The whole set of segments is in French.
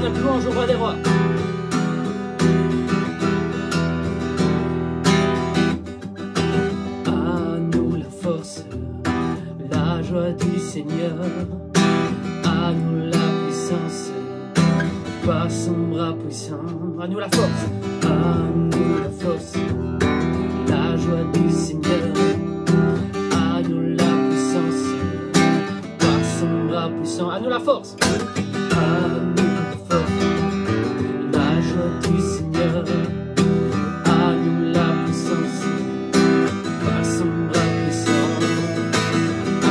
notre louange au roi des rois. À nous la force, la joie du Seigneur. À nous la puissance, par son bras puissant. À nous la force, à nous la force, la joie du Seigneur. À nous la puissance, par son bras puissant. À nous la force, à nous la force, la joie du Seigneur. À nous la puissance, par son bras puissant. À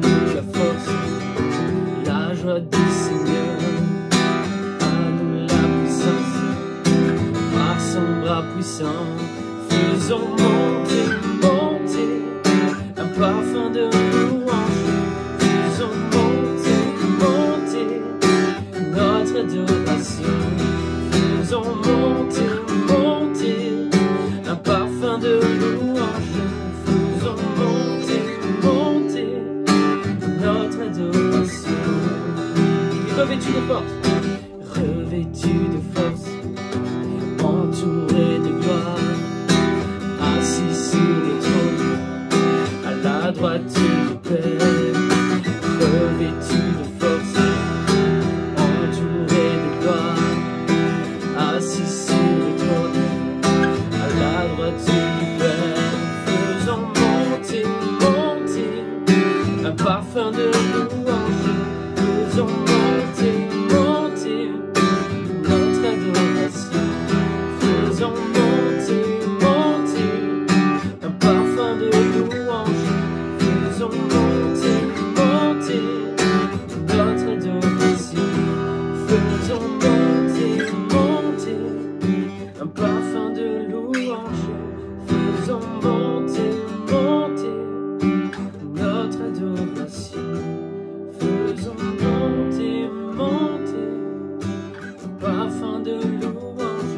nous la force, la joie du Seigneur. À nous la puissance, par son bras puissant. Faisons monter, monter un parfum de louange. Faisons monter, monter notre adoration. Faisons monter, monter un parfum de louange. Faisons monter, monter notre adoration. Revêtu de force, revêtu de force, entouré de gloire, assis sur le trône, à la droite du Père. Revêtu de force, entouré de gloire, assis sur le trône, à la droite du Père. Faisons monter, monter un parfum de louange. Faisons monter, monter notre adoration. Faisons monter, monter un parfum de louange. Faisons monter, monter notre adoration. Faisons monter, monter un parfum de louange. Faisons monter, monter notre adoration. Faisons monter, monter un parfum de louange.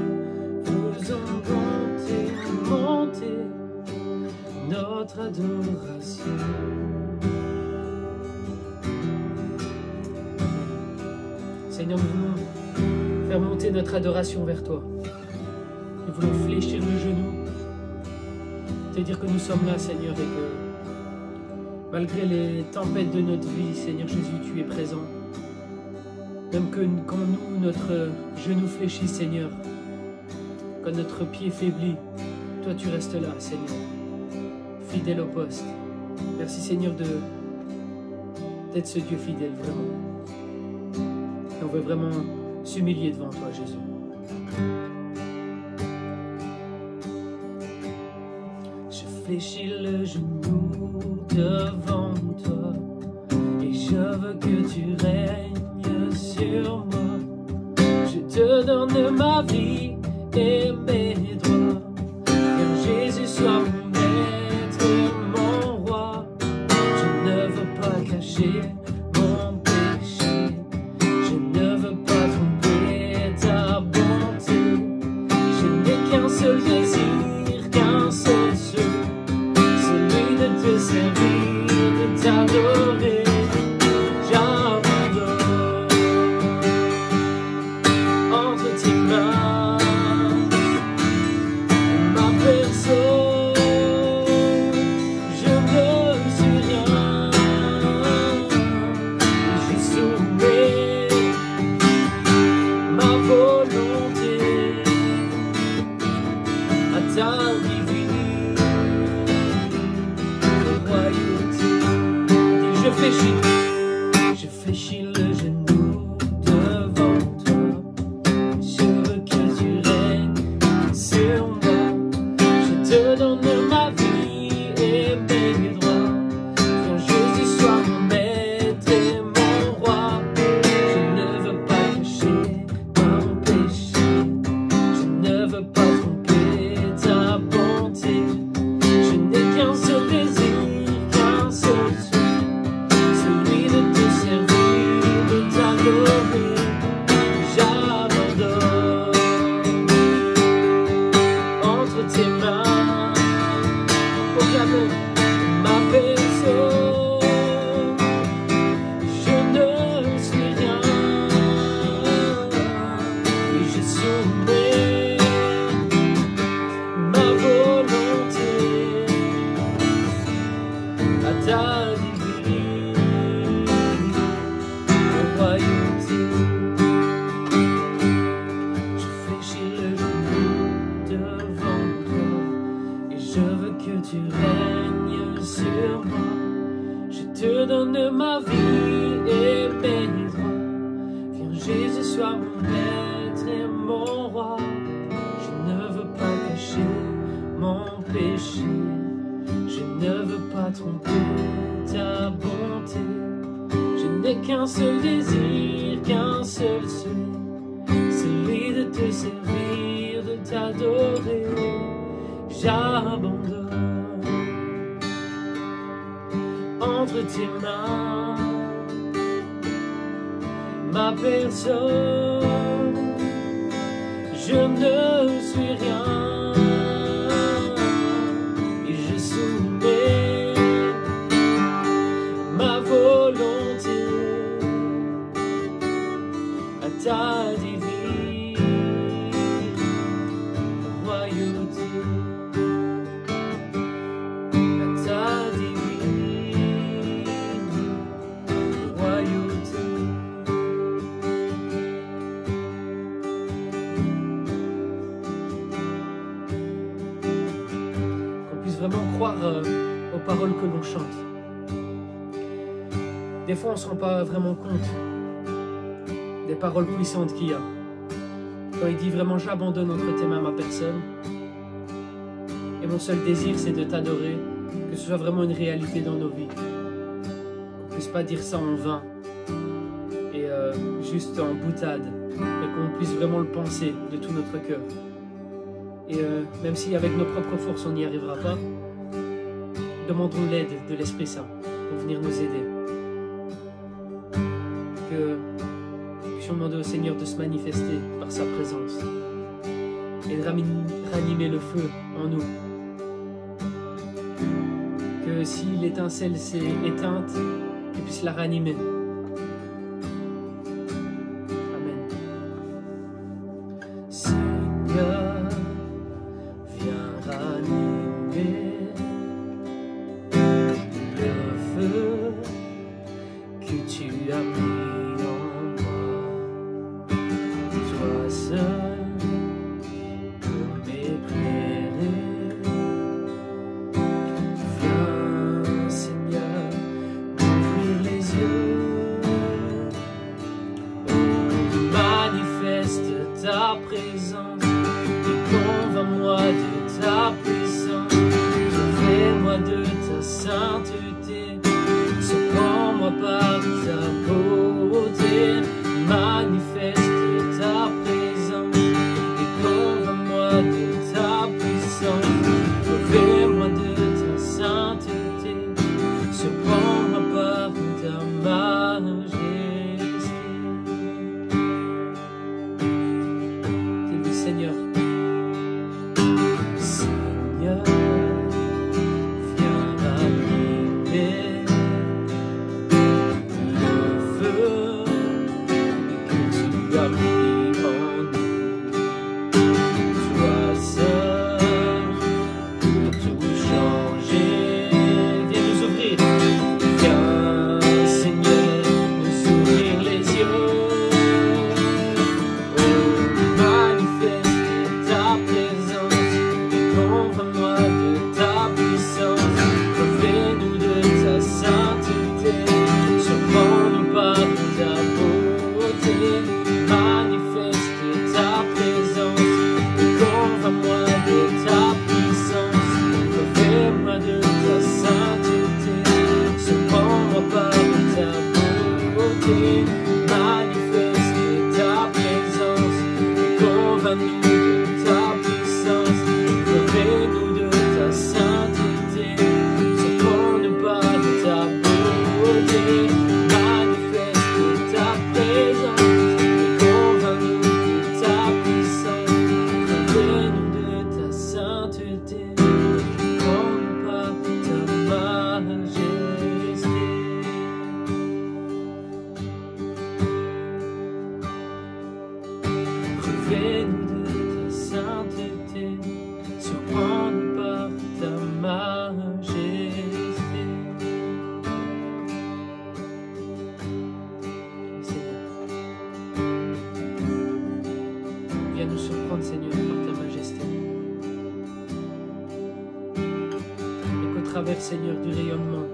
Faisons monter, monter notre adoration. Seigneur, nous voulons faire monter notre adoration vers toi. Nous voulons fléchir le genou, te dire que nous sommes là, Seigneur, et que malgré les tempêtes de notre vie, Seigneur Jésus, tu es présent. Même que quand nous, notre genou fléchit, Seigneur, quand notre pied faiblit, toi tu restes là, Seigneur, fidèle au poste. Merci, Seigneur, d'être ce Dieu fidèle, vraiment. Et on veut vraiment s'humilier devant toi, Jésus. Je fléchis le genou devant toi et je veux que tu règnes sur moi. Je te donne ma vie et mes droits, car Jésus soit mon maître et mon roi. Je ne veux pas cacher mon péché, je ne veux pas tromper ta bonté. Je n'ai qu'un seul désir, qu'un seul souhait, celui de te servir, de t'adorer. J'abandonne entre tes mains ma personne. Je ne suis rien, je soumets ma volonté à ta divine royauté. Et je fléchis le genou devant toi. Je veux que tu règnes sur moi. Je te donne ma vie et mes droits, car Jésus soit mon maître et mon roi. Je ne veux pas cacher mon péché, je ne veux pas tromper ta bonté. Je n'ai qu'un seul désir, qu'un seul souhait, celui de te servir, tromper ta bonté. Je n'ai qu'un seul désir, qu'un seul souhait, celui de te servir, de t'adorer. J'abandonne entre tes mains ma personne. Je ne suis rien et je soumets ma volonté à ta divine royauté, à ta divine royauté. Qu'on puisse vraiment croire aux paroles que l'on chante. Des fois, on ne se rend pas vraiment compte des paroles puissantes qu'il y a. Quand il dit vraiment j'abandonne entre tes mains ma personne, et mon seul désir c'est de t'adorer, que ce soit vraiment une réalité dans nos vies. Qu'on ne puisse pas dire ça en vain et juste en boutade, mais qu'on puisse vraiment le penser de tout notre cœur. Et même si avec nos propres forces on n'y arrivera pas, demandons l'aide de l'Esprit Saint pour venir nous aider. Que nous puissions demander au Seigneur de se manifester par sa présence et de ranimer le feu en nous. Que si l'étincelle s'est éteinte, qu'il puisse la ranimer. Amen. Seigneur, viens ranimer le feu que tu as mis en moi. Toi seul peux m'éclairer. Viens, Seigneur, m'ouvrir les yeux. Oh, manifeste ta présence et convainc-moi de ta puissance. Fais-moi de ta sainteté. Surprends-moi par ta beauté, manifeste ta présence et convainc-moi de ta puissance. Fais-moi de ta sainteté, surprends-moi par ta majesté. Dis-lui Seigneur, Seigneur, viens ranimer le feu que tu as mis en nous. Toi seul peux tout changer. Viens nous ouvrir, viens Seigneur nous ouvrir les yeux. Oh, manifeste ta présence et convainc-moi de ta puissance. Revêt-nous de ta sainteté, surprends-nous par ta beauté. Manifeste ta présence et convainc-moi de ta puissance. Revêt-moi de ta sainteté, surprends-moi par ta beauté. Manifeste ta présence et convainc-nous de ta puissance. Revêt-nous de ta sainteté, surprends-nous par ta beauté. Manifeste ta présence et convainc-nous de ta puissance. Revêt-nous de ta sainteté, surprends-nous par ta majesté. Revêt-nous de ta sainteté, surprends-nous par ta majesté. Seigneur, viens nous surprendre, Seigneur, par ta majesté. Et qu'au travers, Seigneur, du rayonnement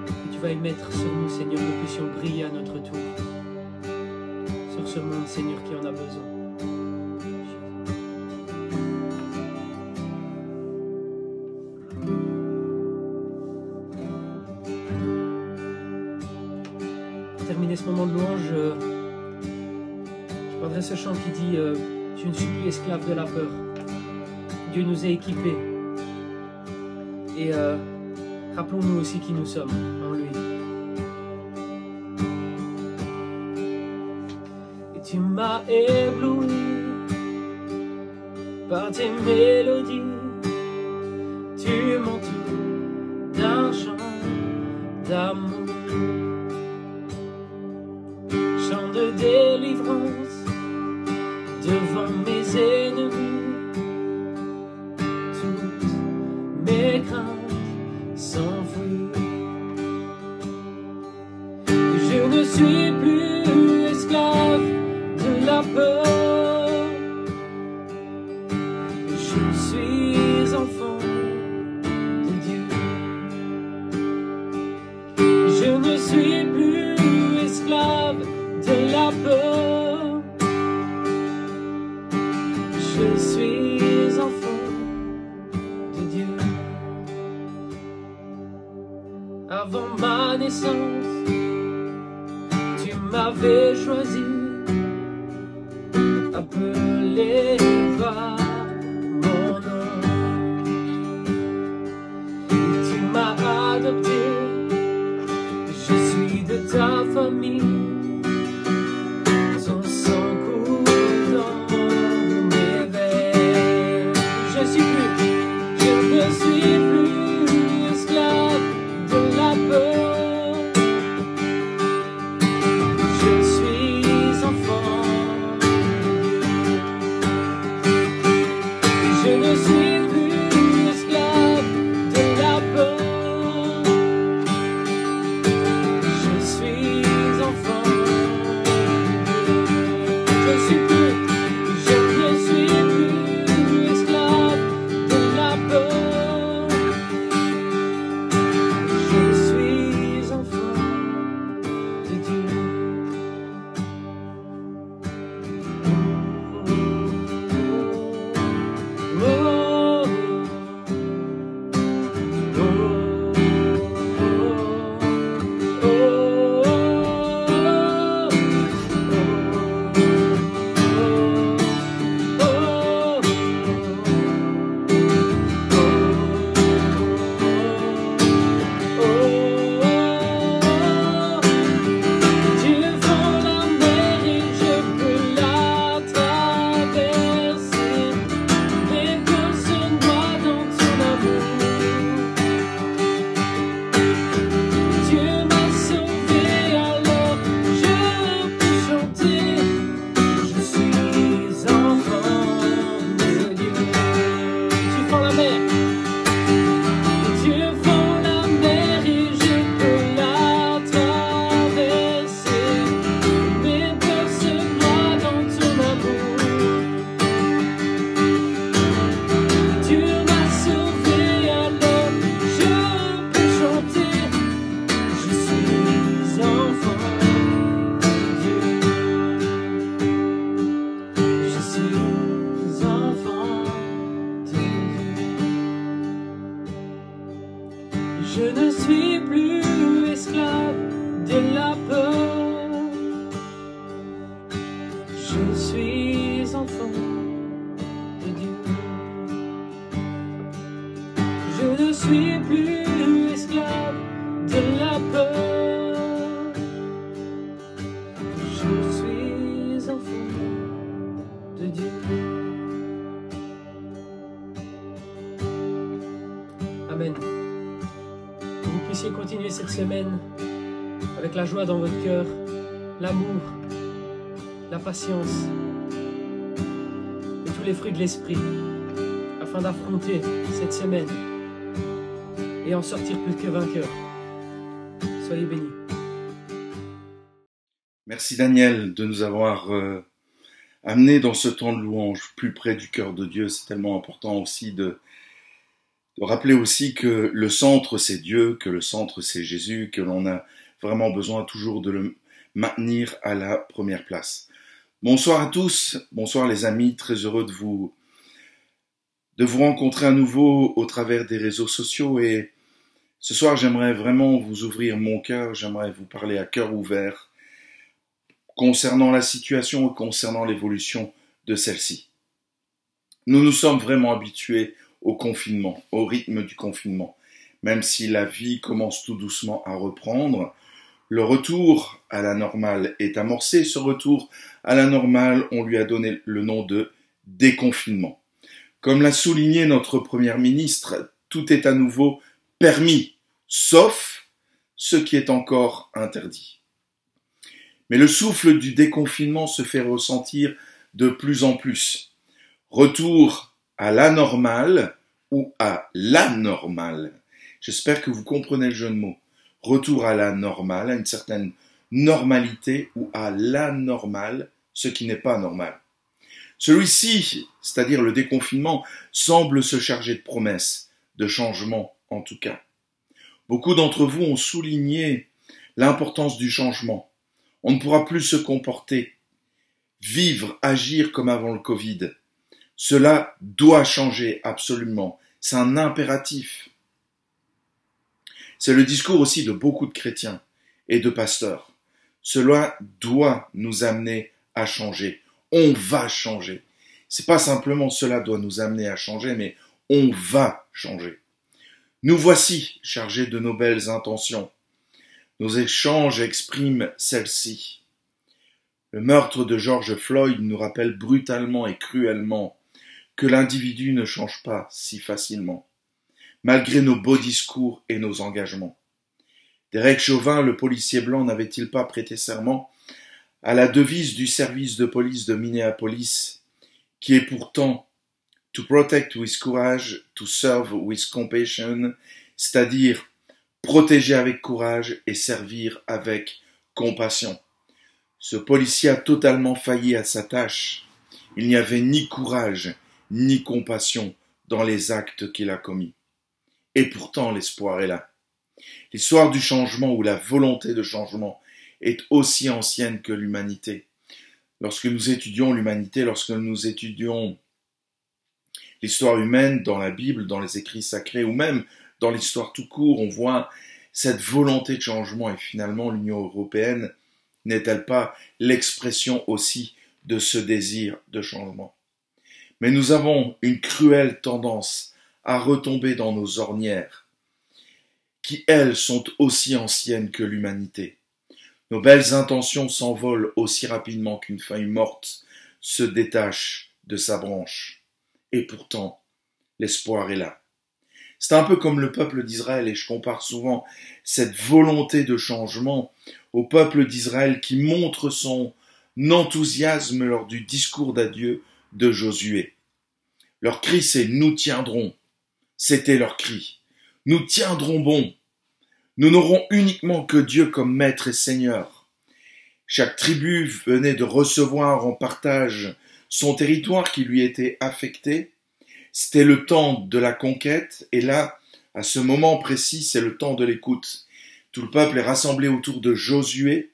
que tu vas émettre sur nous, Seigneur, nous puissions briller à notre tour sur ce monde, Seigneur, qui en a besoin. terminer ce moment de louange, je prendrai ce chant qui dit je ne suis plus esclave de la peur. Dieu nous a équipés. Et rappelons-nous aussi qui nous sommes en lui. Et tu m'as ébloui par tes mélodies. Tu m'entoures d'un chant d'amour, chant de délivrance devant mes ennemis. Toutes mes craintes s'enfuient. Je ne suis plus esclave de la peur. Je suis enfant de Dieu. Je ne suis plus esclave de la peur. Je suis enfant de Dieu. Avant ma naissance, tu m'avais choisi, appelé par mon nom. Et tu m'as adopté, je suis de ta famille. Ton sang coule dans mes veines. Je ne suis plus esclave de la peur. Je suis enfant de Dieu. Je ne suis plus esclave de la peur. Je suis enfant de Dieu. Je ne suis plus esclave de la peur. Je suis enfant de Dieu. Oh, Dieu vend la mer et je peux la traverser. Mes peurs se noient dans ton amour. Dieu m'a sauvé, alors je peux chanter. Je suis enfant de Dieu. Tu fends la mer. Dieu fend la mer et je peux la traverser. Mes peurs se noient dans ton amour. Dieu m'a sauvé, alors je peux chanter. Je suis enfant de Dieu. Je suis enfant de Dieu. Je ne suis plus esclave de la peur. Je suis enfant de Dieu. Je ne suis plus esclave de la peur. Je suis enfant de Dieu. Amen. Que vous puissiez continuer cette semaine avec la joie dans votre cœur, l'amour, la patience et tous les fruits de l'esprit, afin d'affronter cette semaine et en sortir plus que vainqueur. Soyez bénis. Merci Daniel de nous avoir amenés dans ce temps de louange plus près du cœur de Dieu. C'est tellement important aussi de rappeler aussi que le centre c'est Dieu, que le centre c'est Jésus, que l'on a vraiment besoin toujours de le maintenir à la première place. Bonsoir à tous, bonsoir les amis, très heureux de vous rencontrer à nouveau au travers des réseaux sociaux, et ce soir j'aimerais vraiment vous ouvrir mon cœur, j'aimerais vous parler à cœur ouvert concernant la situation et concernant l'évolution de celle-ci. Nous nous sommes vraiment habitués au confinement, au rythme du confinement. Même si la vie commence tout doucement à reprendre, le retour à la normale est amorcé. Ce retour à la normale, on lui a donné le nom de déconfinement. Comme l'a souligné notre première ministre, tout est à nouveau permis, sauf ce qui est encore interdit. Mais le souffle du déconfinement se fait ressentir de plus en plus. Retour à la normale ou à l'anormale. J'espère que vous comprenez le jeu de mots. Retour à la normale, à une certaine normalité, ou à l'anormal, ce qui n'est pas normal. Celui-ci, c'est-à-dire le déconfinement, semble se charger de promesses, de changements en tout cas. Beaucoup d'entre vous ont souligné l'importance du changement. On ne pourra plus se comporter, vivre, agir comme avant le Covid. Cela doit changer absolument. C'est un impératif. C'est le discours aussi de beaucoup de chrétiens et de pasteurs. Cela doit nous amener à changer. On va changer. C'est pas simplement cela doit nous amener à changer, mais on va changer. Nous voici chargés de nos belles intentions. Nos échanges expriment celles-ci. Le meurtre de George Floyd nous rappelle brutalement et cruellement que l'individu ne change pas si facilement, malgré nos beaux discours et nos engagements. Derek Chauvin, le policier blanc, n'avait-il pas prêté serment à la devise du service de police de Minneapolis, qui est pourtant « to protect with courage, to serve with compassion », c'est-à-dire protéger avec courage et servir avec compassion. Ce policier a totalement failli à sa tâche. Il n'y avait ni courage, ni compassion dans les actes qu'il a commis. Et pourtant, l'espoir est là. L'histoire du changement ou la volonté de changement est aussi ancienne que l'humanité. Lorsque nous étudions l'humanité, lorsque nous étudions l'histoire humaine dans la Bible, dans les écrits sacrés ou même dans l'histoire tout court, on voit cette volonté de changement et finalement l'Union européenne n'est-elle pas l'expression aussi de ce désir de changement? Mais nous avons une cruelle tendance à retomber dans nos ornières, qui elles sont aussi anciennes que l'humanité. Nos belles intentions s'envolent aussi rapidement qu'une feuille morte se détache de sa branche. Et pourtant, l'espoir est là. C'est un peu comme le peuple d'Israël, et je compare souvent cette volonté de changement au peuple d'Israël qui montre son enthousiasme lors du discours d'adieu de Josué. Leur cri, c'est « Nous tiendrons ». C'était leur cri. « Nous tiendrons bon ». Nous n'aurons uniquement que Dieu comme maître et seigneur. Chaque tribu venait de recevoir en partage son territoire qui lui était affecté. C'était le temps de la conquête, et là, à ce moment précis, c'est le temps de l'écoute. Tout le peuple est rassemblé autour de Josué.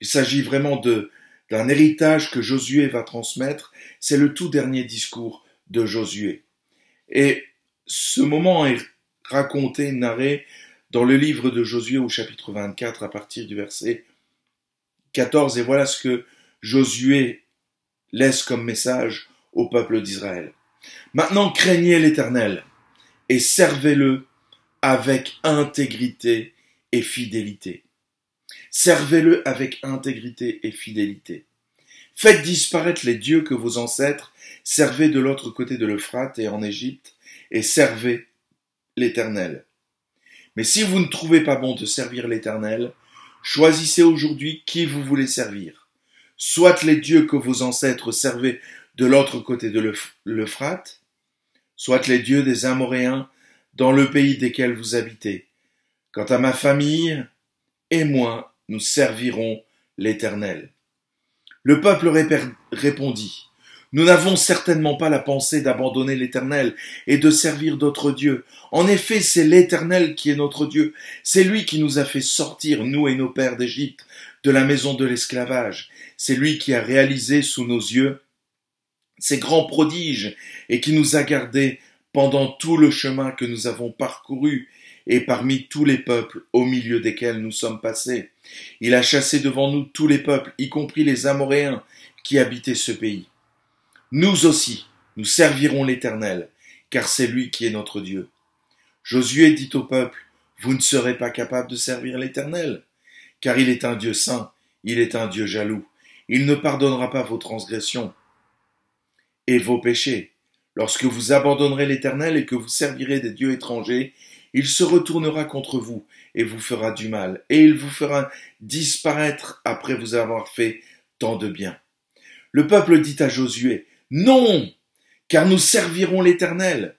Il s'agit vraiment d'un héritage que Josué va transmettre. C'est le tout dernier discours de Josué. Et ce moment est raconté, narré dans le livre de Josué au chapitre 24 à partir du verset 14. Et voilà ce que Josué laisse comme message au peuple d'Israël. Maintenant, craignez l'Éternel et servez-le avec intégrité et fidélité. Servez-le avec intégrité et fidélité. Faites disparaître les dieux que vos ancêtres servaient de l'autre côté de l'Euphrate et en Égypte, et servez l'Éternel. Mais si vous ne trouvez pas bon de servir l'Éternel, choisissez aujourd'hui qui vous voulez servir. Soit les dieux que vos ancêtres servaient de l'autre côté de l'Euphrate, soit les dieux des Amoréens dans le pays desquels vous habitez. Quant à ma famille et moi, nous servirons l'Éternel. Le peuple répondit, nous n'avons certainement pas la pensée d'abandonner l'Éternel et de servir d'autres dieux. En effet, c'est l'Éternel qui est notre Dieu. C'est lui qui nous a fait sortir, nous et nos pères d'Égypte, de la maison de l'esclavage. C'est lui qui a réalisé sous nos yeux ces grands prodiges et qui nous a gardés pendant tout le chemin que nous avons parcouru et parmi tous les peuples au milieu desquels nous sommes passés. Il a chassé devant nous tous les peuples, y compris les Amoréens qui habitaient ce pays. Nous aussi, nous servirons l'Éternel, car c'est lui qui est notre Dieu. Josué dit au peuple, vous ne serez pas capables de servir l'Éternel, car il est un Dieu saint, il est un Dieu jaloux. Il ne pardonnera pas vos transgressions et vos péchés. Lorsque vous abandonnerez l'Éternel et que vous servirez des dieux étrangers, il se retournera contre vous et vous fera du mal, et il vous fera disparaître après vous avoir fait tant de bien. Le peuple dit à Josué, non, car nous servirons l'Éternel.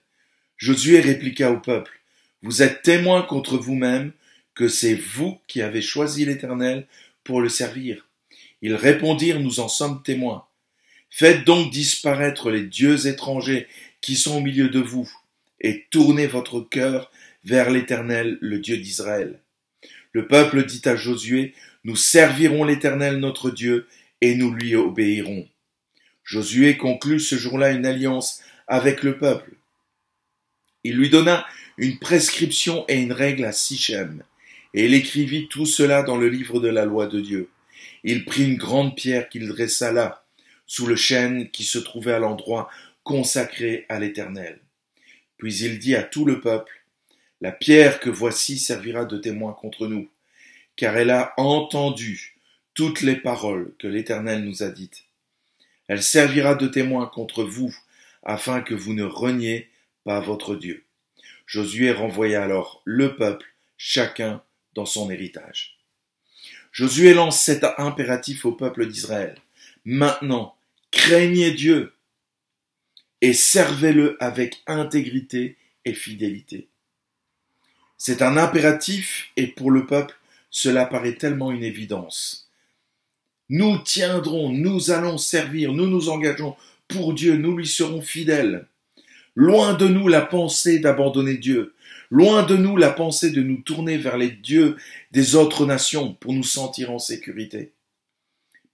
Josué répliqua au peuple, vous êtes témoins contre vous-même que c'est vous qui avez choisi l'Éternel pour le servir. Ils répondirent, nous en sommes témoins. Faites donc disparaître les dieux étrangers qui sont au milieu de vous, et tournez votre cœur vers l'Éternel, le Dieu d'Israël. Le peuple dit à Josué, nous servirons l'Éternel notre Dieu, et nous lui obéirons. Josué conclut ce jour-là une alliance avec le peuple. Il lui donna une prescription et une règle à Sichem, et il écrivit tout cela dans le livre de la loi de Dieu. Il prit une grande pierre qu'il dressa là, sous le chêne qui se trouvait à l'endroit consacré à l'Éternel. Puis il dit à tout le peuple, la pierre que voici servira de témoin contre nous, car elle a entendu toutes les paroles que l'Éternel nous a dites. Elle servira de témoin contre vous, afin que vous ne reniez pas votre Dieu. Josué renvoya alors le peuple, chacun dans son héritage. Josué lance cet impératif au peuple d'Israël. Maintenant, craignez Dieu et servez-le avec intégrité et fidélité. C'est un impératif et pour le peuple, cela paraît tellement une évidence. Nous tiendrons, nous allons servir, nous nous engageons pour Dieu, nous lui serons fidèles. Loin de nous la pensée d'abandonner Dieu. Loin de nous la pensée de nous tourner vers les dieux des autres nations pour nous sentir en sécurité.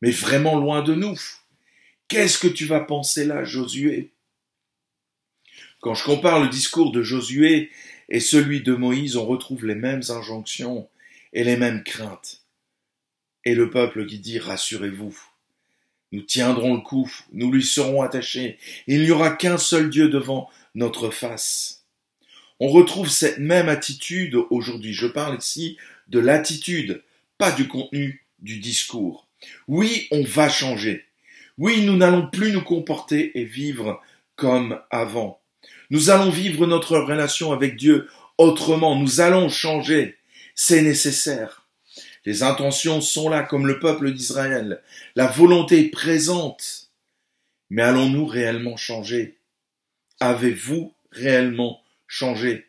Mais vraiment loin de nous. Qu'est-ce que tu vas penser là, Josué? Quand je compare le discours de Josué et celui de Moïse, on retrouve les mêmes injonctions et les mêmes craintes. Et le peuple qui dit « Rassurez-vous, nous tiendrons le coup, nous lui serons attachés, il n'y aura qu'un seul Dieu devant notre face. » On retrouve cette même attitude aujourd'hui. Je parle ici de l'attitude, pas du contenu du discours. Oui, on va changer. Oui, nous n'allons plus nous comporter et vivre comme avant. Nous allons vivre notre relation avec Dieu autrement. Nous allons changer. C'est nécessaire. Les intentions sont là comme le peuple d'Israël. La volonté est présente. Mais allons-nous réellement changer? Avez-vous réellement changé?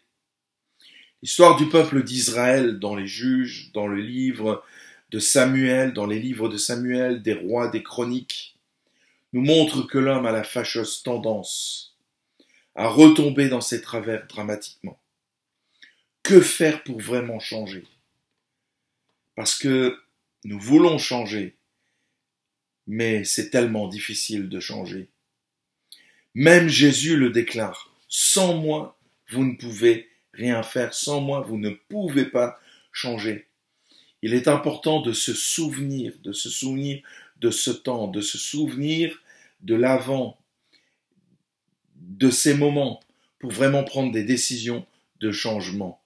L'histoire du peuple d'Israël dans les juges, dans le livre de Samuel, dans les livres de Samuel, des rois, des chroniques, nous montre que l'homme a la fâcheuse tendance à retomber dans ses travers dramatiquement. Que faire pour vraiment changer? Parce que nous voulons changer, mais c'est tellement difficile de changer. Même Jésus le déclare, sans moi, vous ne pouvez rien faire, sans moi, vous ne pouvez pas changer. Il est important de se souvenir de ce temps, de se souvenir de l'avant, de ces moments, pour vraiment prendre des décisions de changement.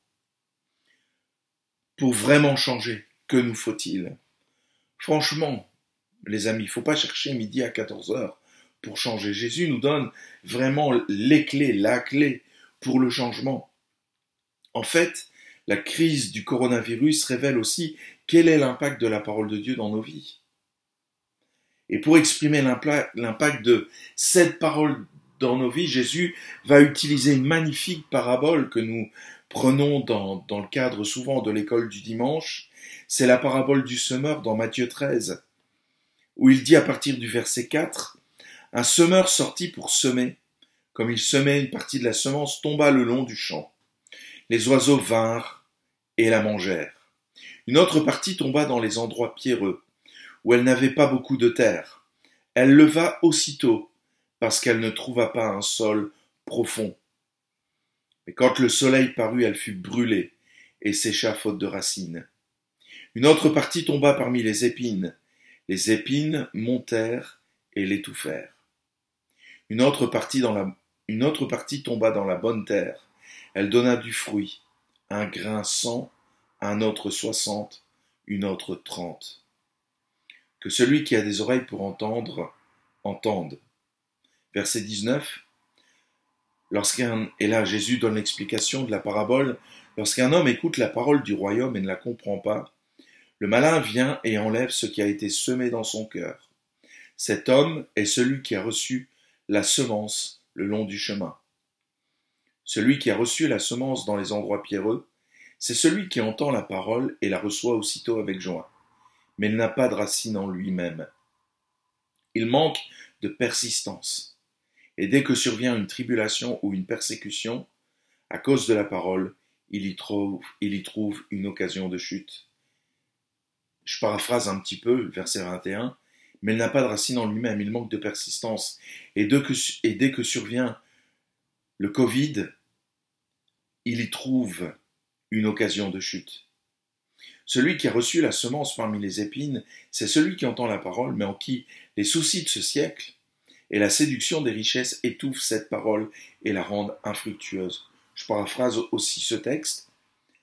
Pour vraiment changer, que nous faut-il? Franchement, les amis, il ne faut pas chercher midi à 14h pour changer. Jésus nous donne vraiment les clés, la clé pour le changement. En fait, la crise du coronavirus révèle aussi quel est l'impact de la parole de Dieu dans nos vies. Et pour exprimer l'impact de cette parole dans nos vies, Jésus va utiliser une magnifique parabole que nous prenons dans le cadre souvent de l'école du dimanche. C'est la parabole du semeur dans Matthieu 13, où il dit à partir du verset 4, « Un semeur sortit pour semer. Comme il semait, une partie de la semence tomba le long du champ. Les oiseaux vinrent et la mangèrent. Une autre partie tomba dans les endroits pierreux, où elle n'avait pas beaucoup de terre. Elle leva aussitôt, parce qu'elle ne trouva pas un sol profond. Mais quand le soleil parut, elle fut brûlée et sécha faute de racines. Une autre partie tomba parmi les épines montèrent et l'étouffèrent. Une autre partie tomba dans la bonne terre, elle donna du fruit, un grain 100, un autre 60, une autre 30. Que celui qui a des oreilles pour entendre, entende. Verset 19. Et là Jésus donne l'explication de la parabole. Lorsqu'un homme écoute la parole du royaume et ne la comprend pas, le malin vient et enlève ce qui a été semé dans son cœur. Cet homme est celui qui a reçu la semence le long du chemin. Celui qui a reçu la semence dans les endroits pierreux, c'est celui qui entend la parole et la reçoit aussitôt avec joie. Mais il n'a pas de racine en lui-même. Il manque de persistance. Et dès que survient une tribulation ou une persécution, à cause de la parole, il y trouve une occasion de chute. Je paraphrase un petit peu le verset 21, mais il n'a pas de racine en lui-même, il manque de persistance. Et dès que survient le Covid, il y trouve une occasion de chute. Celui qui a reçu la semence parmi les épines, c'est celui qui entend la parole, mais en qui les soucis de ce siècle et la séduction des richesses étouffent cette parole et la rendent infructueuse. Je paraphrase aussi ce texte,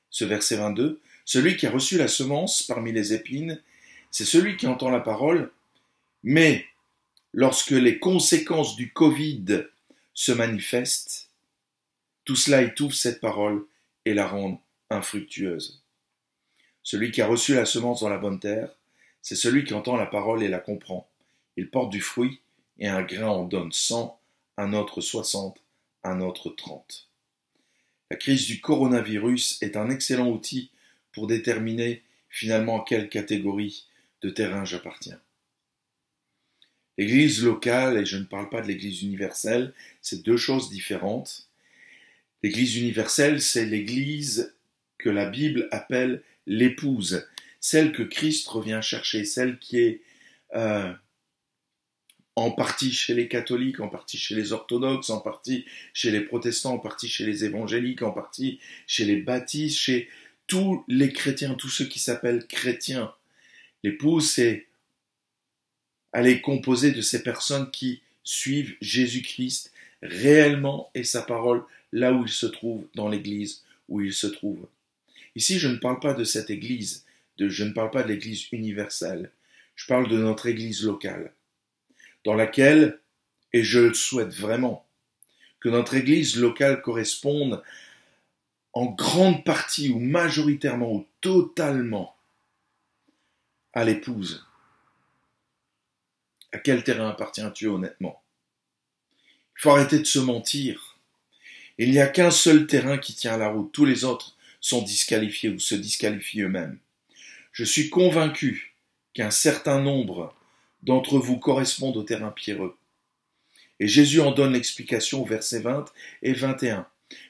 ce verset 22. Celui qui a reçu la semence parmi les épines, c'est celui qui entend la parole, mais lorsque les conséquences du Covid se manifestent, tout cela étouffe cette parole et la rend infructueuse. Celui qui a reçu la semence dans la bonne terre, c'est celui qui entend la parole et la comprend. Il porte du fruit, et un grain en donne 100, un autre 60, un autre 30. La crise du coronavirus est un excellent outil pour déterminer finalement à quelle catégorie de terrain j'appartiens. L'église locale, et je ne parle pas de l'église universelle, c'est deux choses différentes. L'église universelle, c'est l'église que la Bible appelle l'épouse, celle que Christ revient chercher, celle qui est en partie chez les catholiques, en partie chez les orthodoxes, en partie chez les protestants, en partie chez les évangéliques, en partie chez les baptistes, chez tous les chrétiens, tous ceux qui s'appellent chrétiens. L'épouse, elle est composée de ces personnes qui suivent Jésus-Christ réellement et sa parole là où il se trouve, dans l'église où il se trouve. Ici, je ne parle pas de cette église, je ne parle pas de l'église universelle, je parle de notre église locale, dans laquelle, et je le souhaite vraiment, que notre église locale corresponde en grande partie ou majoritairement ou totalement à l'épouse. À quel terrain appartiens-tu honnêtement? Il faut arrêter de se mentir. Il n'y a qu'un seul terrain qui tient la route, tous les autres sont disqualifiés ou se disqualifient eux-mêmes. Je suis convaincu qu'un certain nombre d'entre vous correspondent au terrain pierreux. Et Jésus en donne l'explication au verset 20 et 21.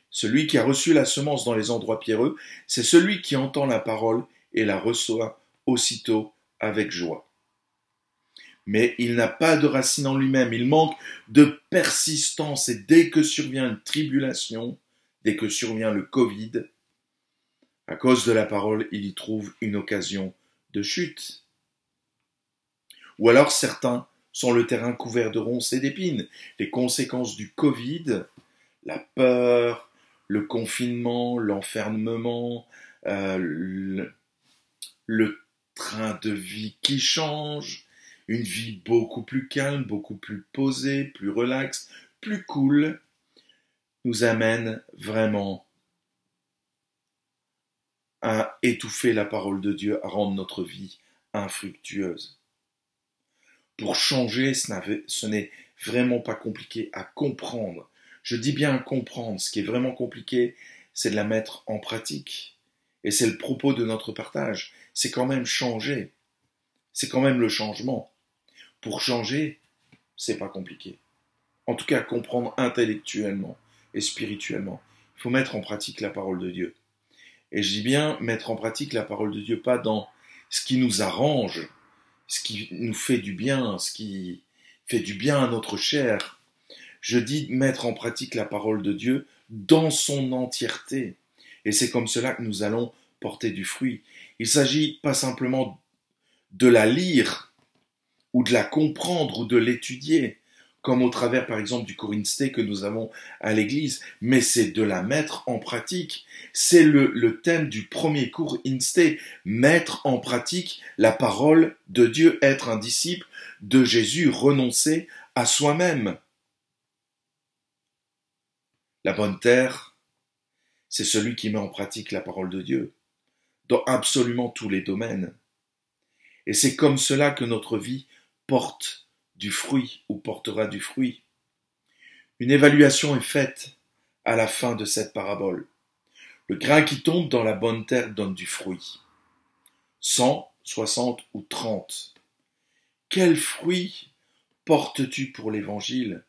Celui qui a reçu la semence dans les endroits pierreux, c'est celui qui entend la parole et la reçoit aussitôt avec joie. Mais il n'a pas de racine en lui-même, il manque de persistance et dès que survient une tribulation, dès que survient le Covid, à cause de la parole, il y trouve une occasion de chute. Ou alors certains sont le terrain couvert de ronces et d'épines. Les conséquences du Covid, la peur, le confinement, l'enfermement, le train de vie qui change, une vie beaucoup plus calme, beaucoup plus posée, plus relaxe, plus cool, nous amène vraiment à étouffer la parole de Dieu, à rendre notre vie infructueuse. Pour changer, ce n'est vraiment pas compliqué à comprendre. Je dis bien à comprendre. Ce qui est vraiment compliqué, c'est de la mettre en pratique. Et c'est le propos de notre partage. C'est quand même changer. C'est quand même le changement. Pour changer, c'est pas compliqué. En tout cas, comprendre intellectuellement et spirituellement. Il faut mettre en pratique la parole de Dieu. Et je dis bien mettre en pratique la parole de Dieu, pas dans ce qui nous arrange, ce qui nous fait du bien, ce qui fait du bien à notre chair. Je dis mettre en pratique la parole de Dieu dans son entièreté. Et c'est comme cela que nous allons porter du fruit. Il s'agit pas simplement de la lire ou de la comprendre ou de l'étudier, comme au travers par exemple du cours Instay que nous avons à l'église, mais c'est de la mettre en pratique. C'est le thème du premier cours Instay, mettre en pratique la parole de Dieu, être un disciple de Jésus, renoncer à soi-même. La bonne terre, c'est celui qui met en pratique la parole de Dieu, dans absolument tous les domaines. Et c'est comme cela que notre vie porte du fruit ou portera du fruit. Une évaluation est faite à la fin de cette parabole. Le grain qui tombe dans la bonne terre donne du fruit. 100, 60 ou 30. Quel fruit portes-tu pour l'évangile?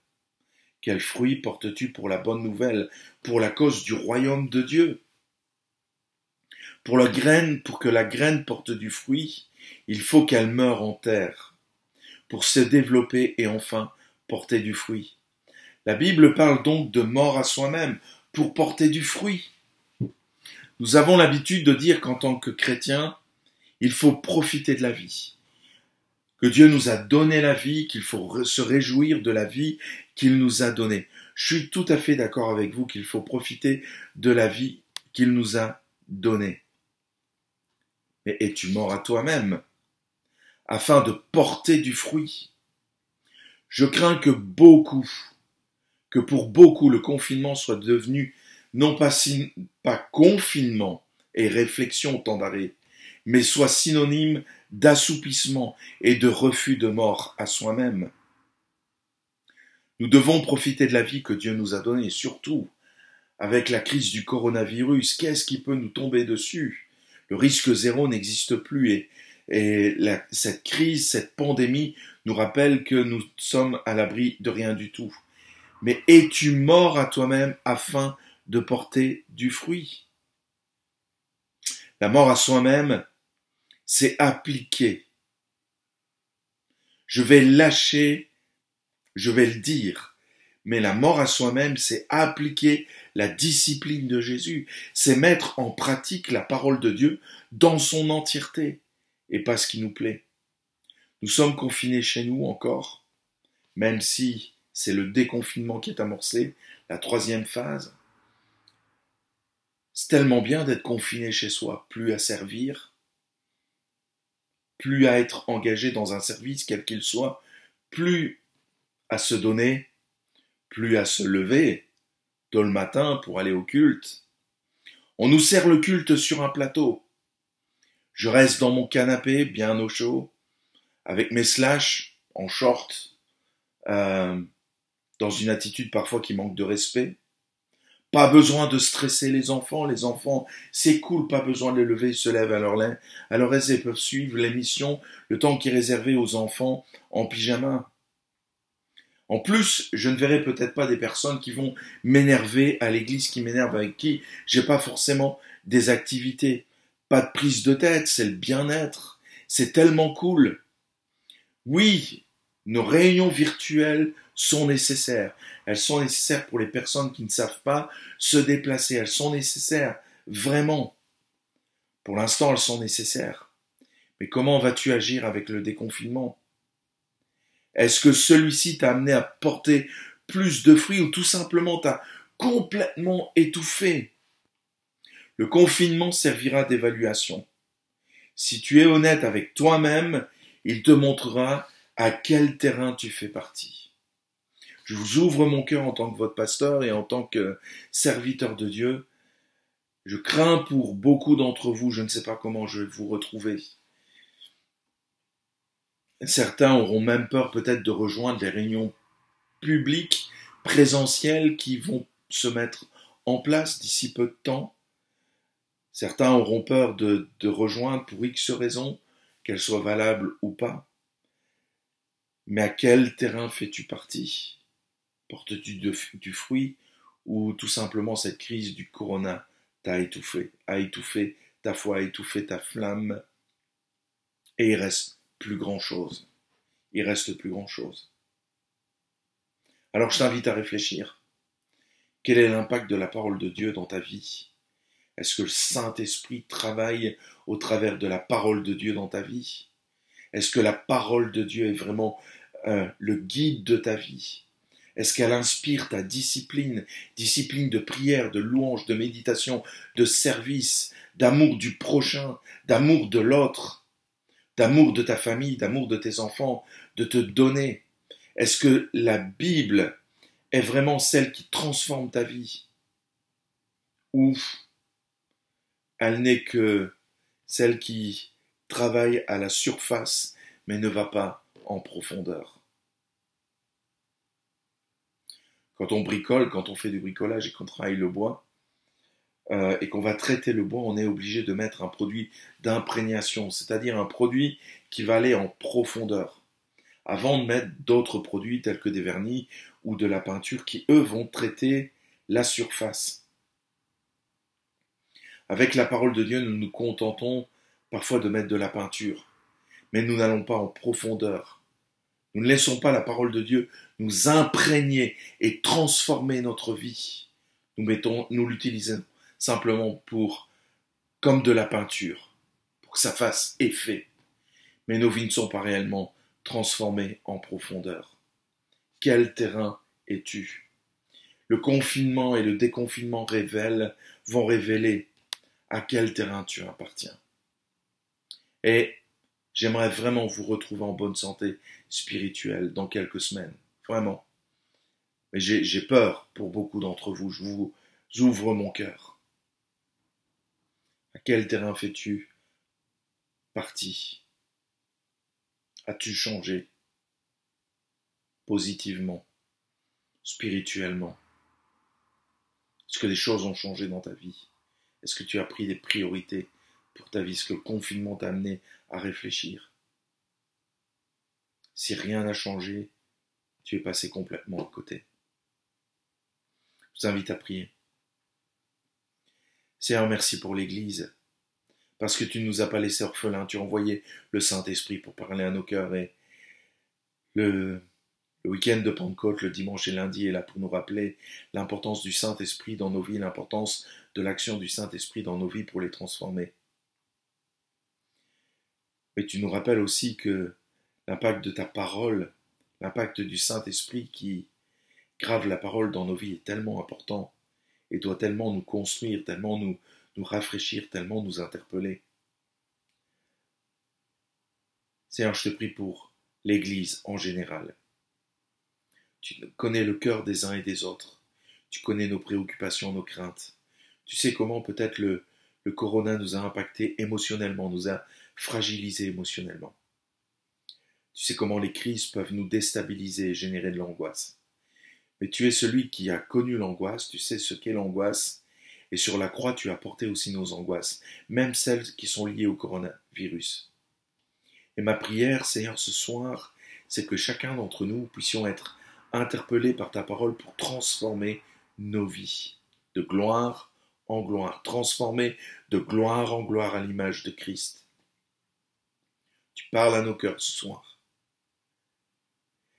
Quel fruit portes-tu pour la bonne nouvelle, pour la cause du royaume de Dieu? Pour que la graine porte du fruit, il faut qu'elle meure en terre, pour se développer et enfin porter du fruit. La Bible parle donc de mort à soi-même, pour porter du fruit. Nous avons l'habitude de dire qu'en tant que chrétiens, il faut profiter de la vie, que Dieu nous a donné la vie, qu'il faut se réjouir de la vie qu'il nous a donnée. Je suis tout à fait d'accord avec vous qu'il faut profiter de la vie qu'il nous a donnée. Mais es-tu mort à toi-même afin de porter du fruit? Je crains que pour beaucoup, le confinement soit devenu non pas confinement et réflexion au temps d'arrêt, mais soit synonyme d'assoupissement et de refus de mort à soi-même. Nous devons profiter de la vie que Dieu nous a donnée, surtout avec la crise du coronavirus. Qu'est-ce qui peut nous tomber dessus? Le risque zéro n'existe plus cette crise, cette pandémie nous rappelle que nous sommes à l'abri de rien du tout. Mais es-tu mort à toi-même afin de porter du fruit? La mort à soi-même, c'est appliquer. Je vais lâcher, je vais le dire, mais la mort à soi-même, c'est appliquer la discipline de Jésus. C'est mettre en pratique la parole de Dieu dans son entièreté et pas ce qui nous plaît. Nous sommes confinés chez nous encore, même si c'est le déconfinement qui est amorcé, la 3e phase. C'est tellement bien d'être confiné chez soi, plus à servir, plus à être engagé dans un service quel qu'il soit, plus à se donner, plus à se lever tôt le matin pour aller au culte. On nous sert le culte sur un plateau. Je reste dans mon canapé, bien au chaud, avec mes slashs en short, dans une attitude parfois qui manque de respect. Pas besoin de stresser les enfants, c'est cool, pas besoin de les lever, ils se lèvent à leur aise et peuvent suivre l'émission, le temps qui est réservé aux enfants en pyjama. En plus, je ne verrai peut-être pas des personnes qui vont m'énerver à l'église, qui m'énervent, avec qui j'ai pas forcément des activités. Pas de prise de tête, c'est le bien-être. C'est tellement cool. Oui, nos réunions virtuelles sont nécessaires. Elles sont nécessaires pour les personnes qui ne savent pas se déplacer. Elles sont nécessaires, vraiment. Pour l'instant, elles sont nécessaires. Mais comment vas-tu agir avec le déconfinement? Est-ce que celui-ci t'a amené à porter plus de fruits ou tout simplement t'a complètement étouffé? Le confinement servira d'évaluation. Si tu es honnête avec toi-même, il te montrera à quel terrain tu fais partie. Je vous ouvre mon cœur en tant que votre pasteur et en tant que serviteur de Dieu. Je crains pour beaucoup d'entre vous, je ne sais pas comment je vais vous retrouver. Certains auront même peur peut-être de rejoindre les réunions publiques, présentielles qui vont se mettre en place d'ici peu de temps. Certains auront peur de rejoindre pour X raisons, qu'elles soient valables ou pas. Mais à quel terrain fais-tu partie? Portes-tu du fruit ou tout simplement cette crise du corona t'a étouffé, a étouffé ta foi, a étouffé ta flamme et il reste plus grand-chose. Il reste plus grand-chose. Alors je t'invite à réfléchir. Quel est l'impact de la parole de Dieu dans ta vie? Est-ce que le Saint-Esprit travaille au travers de la parole de Dieu dans ta vie? Est-ce que la parole de Dieu est vraiment le guide de ta vie? Est-ce qu'elle inspire ta discipline de prière, de louange, de méditation, de service, d'amour du prochain, d'amour de l'autre, d'amour de ta famille, d'amour de tes enfants, de te donner? Est-ce que la Bible est vraiment celle qui transforme ta vie? Ou elle n'est que celle qui travaille à la surface, mais ne va pas en profondeur? Quand on bricole, quand on fait du bricolage et qu'on travaille le bois, et qu'on va traiter le bois, on est obligé de mettre un produit d'imprégnation, c'est-à-dire un produit qui va aller en profondeur, avant de mettre d'autres produits tels que des vernis ou de la peinture qui, eux, vont traiter la surface. Avec la parole de Dieu, nous nous contentons parfois de mettre de la peinture, mais nous n'allons pas en profondeur. Nous ne laissons pas la parole de Dieu nous imprégner et transformer notre vie. Nous l'utilisons simplement comme de la peinture, pour que ça fasse effet. Mais nos vies ne sont pas réellement transformées en profondeur. Quel terrain es-tu? Le confinement et le déconfinement vont révéler à quel terrain tu appartiens. Et j'aimerais vraiment vous retrouver en bonne santé spirituelle dans quelques semaines. Vraiment. Mais j'ai peur pour beaucoup d'entre vous. Je vous ouvre mon cœur. À quel terrain fais-tu partie? As-tu changé positivement, spirituellement? Est-ce que des choses ont changé dans ta vie? Est-ce que tu as pris des priorités pour ta vie? Est-ce que le confinement t'a amené à réfléchir? Si rien n'a changé, tu es passé complètement à côté. Je vous invite à prier. Seigneur, merci pour l'Église, parce que tu ne nous as pas laissés orphelins, tu as envoyé le Saint-Esprit pour parler à nos cœurs, et le week-end de Pentecôte, le dimanche et lundi, est là pour nous rappeler l'importance du Saint-Esprit dans nos vies, l'importance de l'action du Saint-Esprit dans nos vies pour les transformer. Mais tu nous rappelles aussi que l'impact de ta parole, l'impact du Saint-Esprit qui grave la parole dans nos vies est tellement important et doit tellement nous construire, tellement nous rafraîchir, tellement nous interpeller. Seigneur, je te prie pour l'Église en général. Tu connais le cœur des uns et des autres. Tu connais nos préoccupations, nos craintes. Tu sais comment peut-être le corona nous a impactés émotionnellement, nous a fragilisés émotionnellement. Tu sais comment les crises peuvent nous déstabiliser et générer de l'angoisse. Mais tu es celui qui a connu l'angoisse, tu sais ce qu'est l'angoisse, et sur la croix tu as porté aussi nos angoisses, même celles qui sont liées au coronavirus. Et ma prière, Seigneur, ce soir, c'est que chacun d'entre nous puissions être interpellés par ta parole pour transformer nos vies, de gloire en gloire, transformer de gloire en gloire à l'image de Christ. Tu parles à nos cœurs ce soir.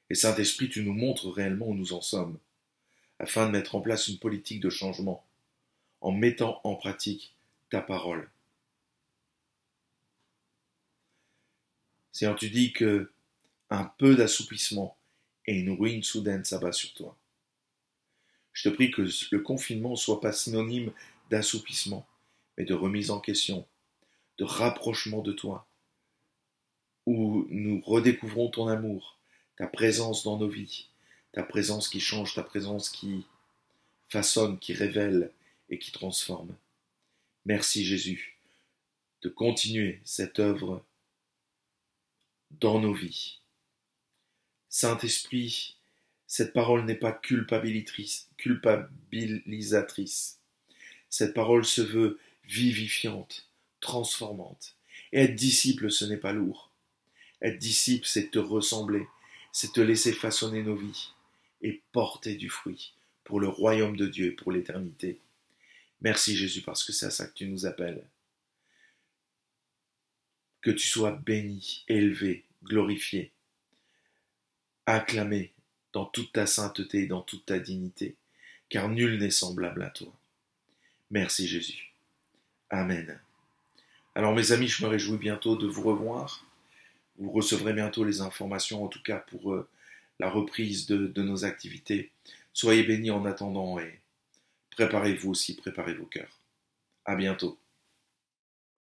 Et Saint-Esprit, tu nous montres réellement où nous en sommes, afin de mettre en place une politique de changement, en mettant en pratique ta parole. Seigneur, tu dis que un peu d'assouplissement et une ruine soudaine s'abat sur toi. Je te prie que le confinement ne soit pas synonyme d'assouplissement, mais de remise en question, de rapprochement de toi, où nous redécouvrons ton amour, ta présence dans nos vies, ta présence qui change, ta présence qui façonne, qui révèle et qui transforme. Merci Jésus de continuer cette œuvre dans nos vies. Saint-Esprit, cette parole n'est pas culpabilisatrice. Cette parole se veut vivifiante, transformante. Et être disciple, ce n'est pas lourd. Être disciple, c'est te ressembler, c'est te laisser façonner nos vies et porter du fruit pour le royaume de Dieu et pour l'éternité. Merci Jésus, parce que c'est à ça que tu nous appelles. Que tu sois béni, élevé, glorifié, acclamé dans toute ta sainteté et dans toute ta dignité, car nul n'est semblable à toi. Merci Jésus. Amen. Alors mes amis, je me réjouis bientôt de vous revoir. Vous recevrez bientôt les informations, en tout cas pour la reprise de nos activités. Soyez bénis en attendant et préparez-vous aussi, préparez vos cœurs. À bientôt.